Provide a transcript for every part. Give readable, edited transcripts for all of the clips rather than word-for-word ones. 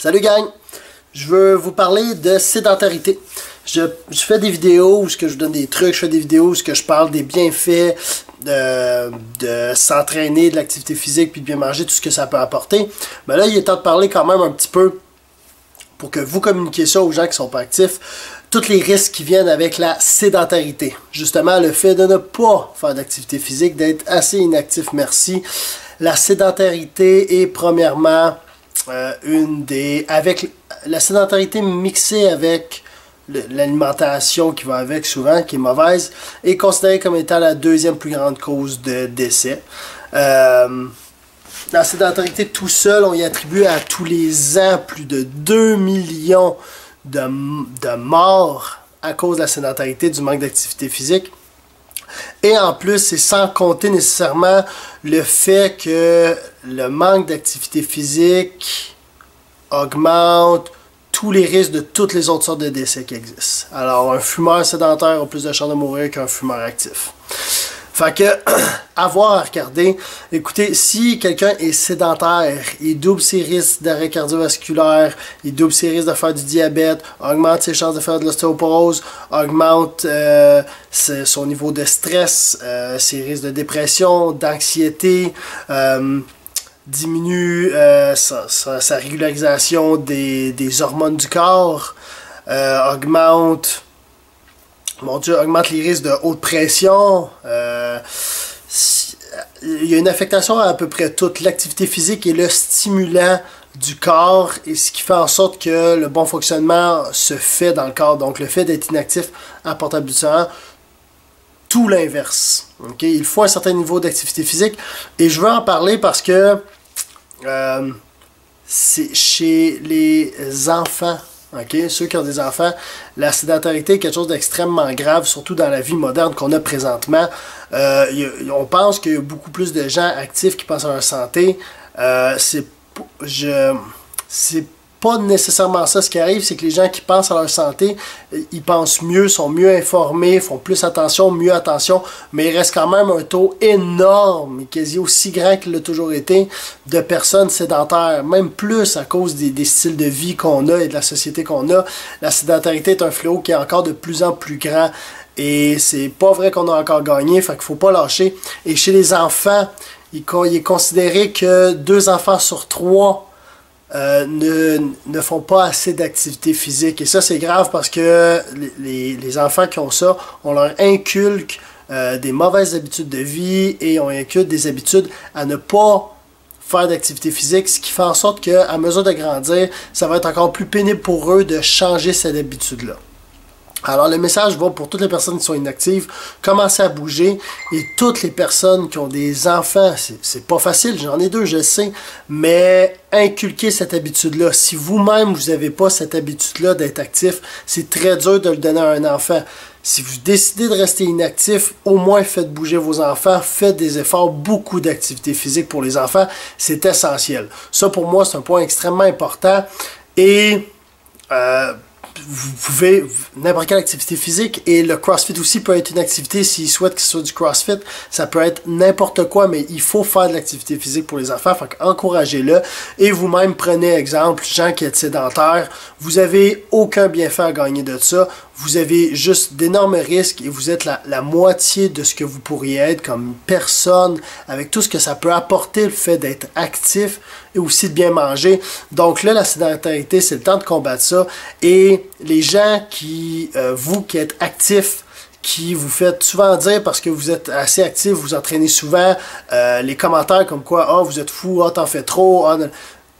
Salut gang! Je veux vous parler de sédentarité. Je fais des vidéos où je vous donne des trucs, je fais des vidéos où je parle des bienfaits de s'entraîner, de l'activité physique, puis de bien manger, tout ce que ça peut apporter. Mais là, il est temps de parler quand même un petit peu pour que vous communiquiez ça aux gens qui ne sont pas actifs, tous les risques qui viennent avec la sédentarité. Justement, le fait de ne pas faire d'activité physique, d'être assez inactif, merci. La sédentarité est premièrement avec la sédentarité mixée avec l'alimentation qui va avec souvent, qui est mauvaise, est considérée comme étant la deuxième plus grande cause de décès. La sédentarité tout seul, on y attribue à tous les ans plus de 2 millions de morts à cause de la sédentarité, du manque d'activité physique. Et en plus, c'est sans compter nécessairement le fait que le manque d'activité physique augmente tous les risques de toutes les autres sortes de décès qui existent. Alors, un fumeur sédentaire a plus de chances de mourir qu'un fumeur actif. Fait que, avoir à regarder, écoutez, si quelqu'un est sédentaire, il double ses risques d'arrêt cardiovasculaire, il double ses risques de faire du diabète, augmente ses chances de faire de l'ostéoporose, augmente son niveau de stress, ses risques de dépression, d'anxiété, diminue sa régularisation des hormones du corps, augmente les risques de haute pression. Il y a une affectation à peu près toute. L'activité physique est le stimulant du corps et ce qui fait en sorte que le bon fonctionnement se fait dans le corps. Donc le fait d'être inactif apporte habituellement tout l'inverse. Okay? Il faut un certain niveau d'activité physique et je veux en parler parce que c'est chez les enfants. Okay? Ceux qui ont des enfants, la sédentarité est quelque chose d'extrêmement grave, surtout dans la vie moderne qu'on a présentement. On pense qu'il y a beaucoup plus de gens actifs qui pensent à leur santé. C'est pas nécessairement ça. Ce qui arrive, c'est que les gens qui pensent à leur santé, ils pensent mieux, sont mieux informés, font plus attention, mieux attention, mais il reste quand même un taux énorme, quasi aussi grand qu'il l'a toujours été, de personnes sédentaires, même plus à cause des styles de vie qu'on a et de la société qu'on a. La sédentarité est un fléau qui est encore de plus en plus grand et c'est pas vrai qu'on a encore gagné, fait qu'il faut pas lâcher. Et chez les enfants, il est considéré que 2 enfants sur 3 ne font pas assez d'activité physique. Et ça, c'est grave parce que les enfants qui ont ça, on leur inculque des mauvaises habitudes de vie et on inculque des habitudes à ne pas faire d'activité physique, ce qui fait en sorte qu'à mesure de grandir, ça va être encore plus pénible pour eux de changer cette habitude-là. Alors le message va pour toutes les personnes qui sont inactives, commencez à bouger et toutes les personnes qui ont des enfants, c'est pas facile, j'en ai 2, je sais, mais inculquez cette habitude-là. Si vous-même vous n'avez pas cette habitude-là d'être actif, c'est très dur de le donner à un enfant. Si vous décidez de rester inactif, au moins faites bouger vos enfants, faites des efforts, beaucoup d'activité physique pour les enfants, c'est essentiel. Ça pour moi c'est un point extrêmement important et vous pouvez, n'importe quelle activité physique, et le CrossFit aussi peut être une activité, s'ils souhaitent que ce soit du CrossFit, ça peut être n'importe quoi, mais il faut faire de l'activité physique pour les enfants, fait encouragez-le, et vous-même prenez exemple, gens qui êtes sédentaires, vous avez aucun bienfait à gagner de ça, vous avez juste d'énormes risques, et vous êtes la moitié de ce que vous pourriez être comme personne, avec tout ce que ça peut apporter, le fait d'être actif, et aussi de bien manger. Donc là, la sédentarité, c'est le temps de combattre ça, et les gens vous qui êtes actifs, qui vous faites souvent dire parce que vous êtes assez actif, vous entraînez souvent, les commentaires comme quoi « Ah, vous êtes fou, ah, t'en fais trop, ah,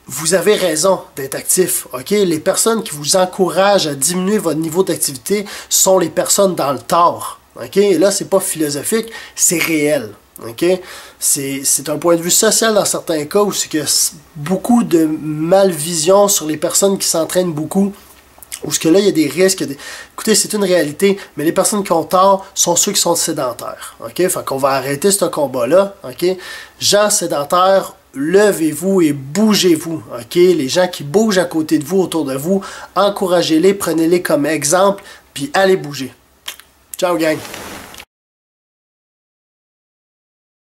vous avez raison d'être actif, ok? Les personnes qui vous encouragent à diminuer votre niveau d'activité sont les personnes dans le tort, ok? Et là, c'est pas philosophique, c'est réel. Okay? C'est un point de vue social dans certains cas où c'est que beaucoup de malvision sur les personnes qui s'entraînent beaucoup, où ce que là il y a des risques. Écoutez, c'est une réalité, mais les personnes qui ont tort sont ceux qui sont sédentaires. Okay? Fait qu'on va arrêter ce combat-là. Okay? Gens sédentaires, levez-vous et bougez-vous. Okay? Les gens qui bougent à côté de vous, autour de vous, encouragez-les, prenez-les comme exemple, puis allez bouger. Ciao gang!